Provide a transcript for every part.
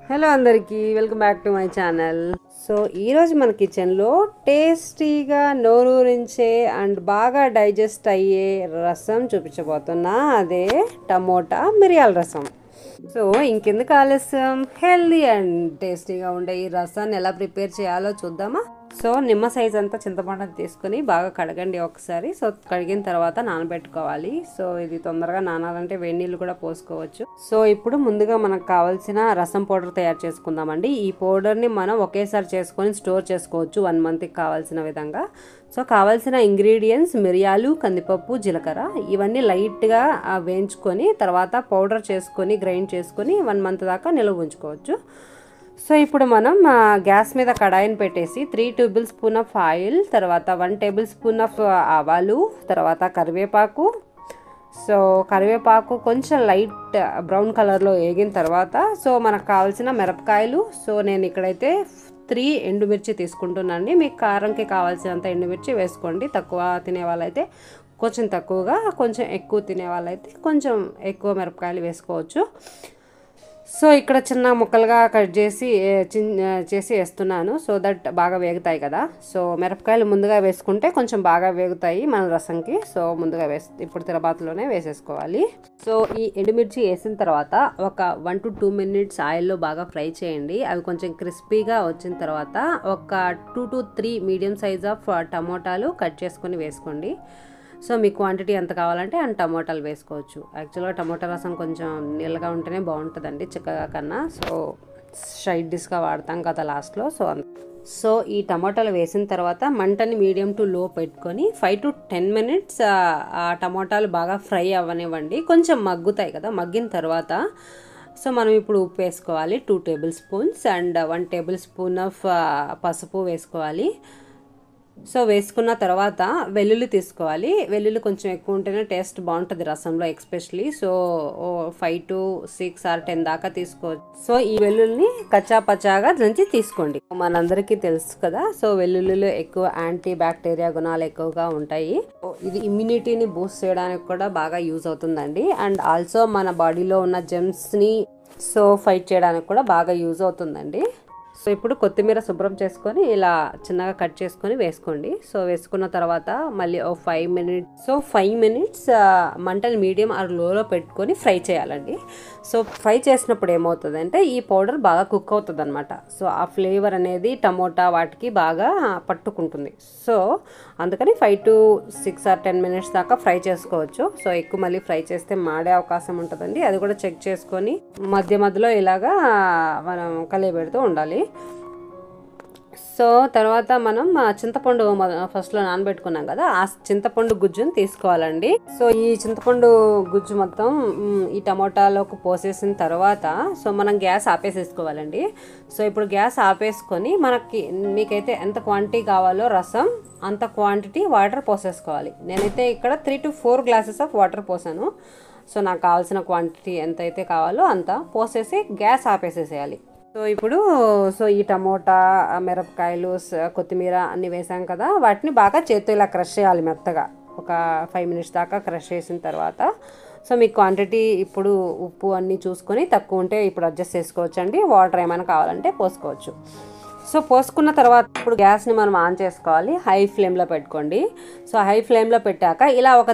Hello అందరికీ welcome back to my channel. So ఈరోజు మన కిచెన్లో టేస్టీగా నోరూరించే అండ్ బాగా డైజెస్ట్ అయ్యే రసం చూపించబోతున్నా. అదే టమోటా మిరియాల రసం. సో ఇంకెందుకు ఆలస్యం, హెల్దీ అండ్ టేస్టీగా ఉండే ఈ రసాన్ని ఎలా ప్రిపేర్ చేయాలో చూద్దామా. సో నిమ్మ సైజ్ అంతా చింతపండు తీసుకొని బాగా కడగండి ఒకసారి. సో కడిగిన తర్వాత నానబెట్టుకోవాలి. సో ఇది తొందరగా నానాలంటే వేడి నీళ్ళు కూడా పోసుకోవచ్చు. సో ఇప్పుడు ముందుగా మనకు కావాల్సిన రసం పౌడర్ తయారు చేసుకుందామండి. ఈ పౌడర్ని మనం ఒకేసారి చేసుకొని స్టోర్ చేసుకోవచ్చు 1 monthకి కావాల్సిన విధంగా. సో కావాల్సిన ఇంగ్రీడియంట్స్ మిరియాలు, కందిపప్పు, జీలకర్ర ఇవన్నీ లైట్గా వేయించుకొని తర్వాత పౌడర్ చేసుకొని గ్రైండ్ చేసుకొని 1 month దాకా నిల్వ ఉంచుకోవచ్చు. సో ఇప్పుడు మనం గ్యాస్ మీద కడాయిని పెట్టేసి 3 tablespoons ఆఫ్ ఆయిల్, తర్వాత 1 tablespoon ఆఫ్ ఆవాలు, తర్వాత కరివేపాకు. సో కరివేపాకు కొంచెం లైట్ బ్రౌన్ కలర్లో వేగిన తర్వాత సో మనకు కావాల్సిన మిరపకాయలు. సో నేను ఇక్కడైతే 3 ఎండుమిర్చి తీసుకుంటున్నాను. మీకు కారంకి కావాల్సినంత ఎండుమిర్చి వేసుకోండి. తక్కువ తినే వాళ్ళైతే కొంచెం తక్కువగా, కొంచెం ఎక్కువ తినే వాళ్ళైతే కొంచెం ఎక్కువ మిరపకాయలు వేసుకోవచ్చు. సో ఇక్కడ చిన్న ముక్కలుగా కట్ చేసి వేస్తున్నాను. సో దట్ బాగా వేగుతాయి కదా. సో మిరపకాయలు ముందుగా వేసుకుంటే కొంచెం బాగా వేగుతాయి మన రసంకి. సో ముందుగా ఇప్పుడు తిరబాతులోనే వేసేసుకోవాలి. సో ఈ ఎండుమిర్చి వేసిన తర్వాత ఒక 1 to 2 minutes ఆయిల్లో బాగా ఫ్రై చేయండి. అవి కొంచెం క్రిస్పీగా వచ్చిన తర్వాత ఒక 2 to 3 మీడియం సైజ్ ఆఫ్ టమోటాలు కట్ చేసుకొని వేసుకోండి. సో మీ క్వాంటిటీ ఎంత కావాలంటే అంత టమోటాలు వేసుకోవచ్చు. యాక్చువల్గా టమోటా రసం కొంచెం నీళ్ళగా ఉంటేనే బాగుంటుందండి చిక్కగా కన్నా. సో సైడ్ డిష్గా వాడతాం కదా లాస్ట్లో. సో ఈ టమోటాలు వేసిన తర్వాత మంటని మీడియం టు లో పెట్టుకొని 5 to 10 minutes ఆ టమోటాలు బాగా ఫ్రై అవ్వనివ్వండి. కొంచెం మగ్గుతాయి కదా. మగ్గిన తర్వాత సో మనం ఇప్పుడు ఉప్పు వేసుకోవాలి 2 tablespoons అండ్ 1 tablespoon ఆఫ్ పసుపు వేసుకోవాలి. సో వేసుకున్న తర్వాత వెల్లుల్లి తీసుకోవాలి. వెల్లుల్లి కొంచెం ఎక్కువ ఉంటేనే టేస్ట్ బాగుంటుంది రసంలో ఎక్స్పెషలీ. సో 5 to 6 or 10 దాకా తీసుకోవచ్చు. సో ఈ వెల్లుల్లిని కచ్చా పచ్చాగా దంచి తీసుకోండి. మనందరికీ తెలుసు కదా. సో వెల్లుల్లిలో ఎక్కువ యాంటీ బ్యాక్టీరియా గుణాలు ఎక్కువగా ఉంటాయి. ఇది ఇమ్యూనిటీని బూస్ట్ చేయడానికి కూడా బాగా యూజ్ అవుతుందండి. అండ్ ఆల్సో మన బాడీలో ఉన్న జెమ్స్ని సో ఫైట్ చేయడానికి కూడా బాగా యూజ్ అవుతుందండి. సో ఇప్పుడు కొత్తిమీర శుభ్రం చేసుకొని ఇలా చిన్నగా కట్ చేసుకొని వేసుకోండి. సో వేసుకున్న తర్వాత మళ్ళీ 5 minutes. సో 5 minutes మంటని మీడియం ఆర్ లోలో పెట్టుకొని ఫ్రై చేయాలండి. సో ఫ్రై చేసినప్పుడు ఏమవుతుందంటే ఈ పౌడర్ బాగా కుక్ అవుతుంది అనమాట. సో ఆ ఫ్లేవర్ అనేది టమోటా వాటికి బాగా పట్టుకుంటుంది. సో అందుకని 5 to 6 or 10 minutes దాకా ఫ్రై చేసుకోవచ్చు. సో ఎక్కువ మళ్ళీ ఫ్రై చేస్తే మాడే అవకాశం ఉంటుందండి. అది కూడా చెక్ చేసుకొని మధ్య మధ్యలో ఇలాగా మనం కలియబెడుతూ ఉండాలి. సో తర్వాత మనం చింతపండు ఫస్ట్లో నానబెట్టుకున్నాం కదా, ఆ చింతపండు గుజ్జుని తీసుకోవాలండి. సో ఈ చింతపండు గుజ్జు మొత్తం ఈ టమోటాలోకి పోసేసిన తర్వాత సో మనం గ్యాస్ ఆపేసేసుకోవాలండి. సో ఇప్పుడు గ్యాస్ ఆపేసుకొని మీకైతే ఎంత క్వాంటిటీ కావాలో రసం అంత క్వాంటిటీ వాటర్ పోసేసుకోవాలి. నేనైతే ఇక్కడ 3 to 4 glasses ఆఫ్ వాటర్ పోసాను. సో నాకు కావాల్సిన క్వాంటిటీ ఎంతైతే కావాలో అంత పోసేసి గ్యాస్ ఆపేసేసేయాలి. సో ఇప్పుడు ఈ టమోటా, మిరపకాయలు, కొత్తిమీర అన్నీ వేసాం కదా, వాటిని బాగా చేత్తో ఇలా క్రష్ చేయాలి మెత్తగా. ఒక 5 minutes దాకా క్రష్ చేసిన తర్వాత సో మీ క్వాంటిటీ ఇప్పుడు ఉప్పు అన్నీ చూసుకొని తక్కువ ఉంటే ఇప్పుడు అడ్జస్ట్ చేసుకోవచ్చు అండి. వాటర్ ఏమైనా కావాలంటే పోసుకోవచ్చు. సో పోసుకున్న తర్వాత ఇప్పుడు గ్యాస్ని మనం ఆన్ చేసుకోవాలి. హై ఫ్లేమ్లో పెట్టుకోండి. సో హై ఫ్లేమ్లో పెట్టాక ఇలా ఒక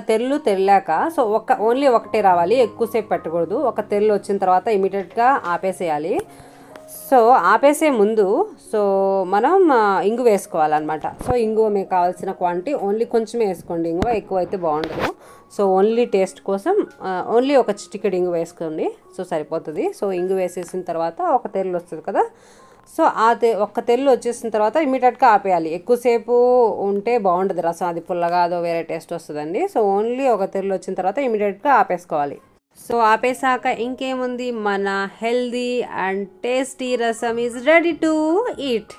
తెరిలాక సో ఓన్లీ ఒకటే రావాలి, ఎక్కువసేపు పెట్టకూడదు. ఒక తెరలు వచ్చిన తర్వాత ఇమీడియట్గా ఆపేసేయాలి. సో ఆపేసే ముందు సో మనం ఇంగు వేసుకోవాలన్నమాట. సో ఇంగు మీకు కావాల్సిన క్వాంటిటీ ఓన్లీ కొంచెమే వేసుకోండి. ఇంగు ఎక్కువ అయితే బాగుండదు. సో ఓన్లీ టేస్ట్ కోసం ఓన్లీ ఒక చిటికెడు ఇంగు వేసుకోండి. సో సరిపోతుంది. సో ఇంగు వేసేసిన తర్వాత ఒక తెరలు వస్తుంది కదా. సో ఒక్క తెరలు వచ్చేసిన తర్వాత ఇమీడియట్గా ఆపేయాలి. ఎక్కువసేపు ఉంటే బాగుంటుంది రసం, అది పుల్లగా అదో వేరే టేస్ట్ వస్తుందండి. సో ఓన్లీ ఒక తెరలు వచ్చిన తర్వాత ఇమీడియట్గా ఆపేసుకోవాలి. సో ఆపేసాక ఇంకేముంది, మన హెల్దీ అండ్ టేస్టీ రసం is ready to eat.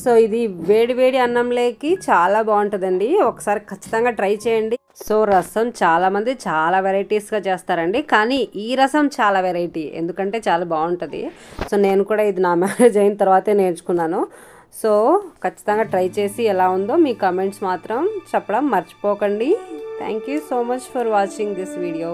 So ఇది వేడి వేడి అన్నంలోకి చాలా బాగుంటుందండి. ఒకసారి ఖచ్చితంగా ట్రై చేయండి. సో రసం చాలామంది చాలా వెరైటీస్గా చేస్తారండి, కానీ ఈ రసం చాలా వెరైటీ, ఎందుకంటే చాలా బాగుంటుంది. సో నేను కూడా ఇది నా మ్యారేజ్ అయిన తర్వాతే నేర్చుకున్నాను. సో ఖచ్చితంగా ట్రై చేసి ఎలా ఉందో మీ కమెంట్స్ మాత్రం చెప్పడం మర్చిపోకండి. Thank you so much for watching this video.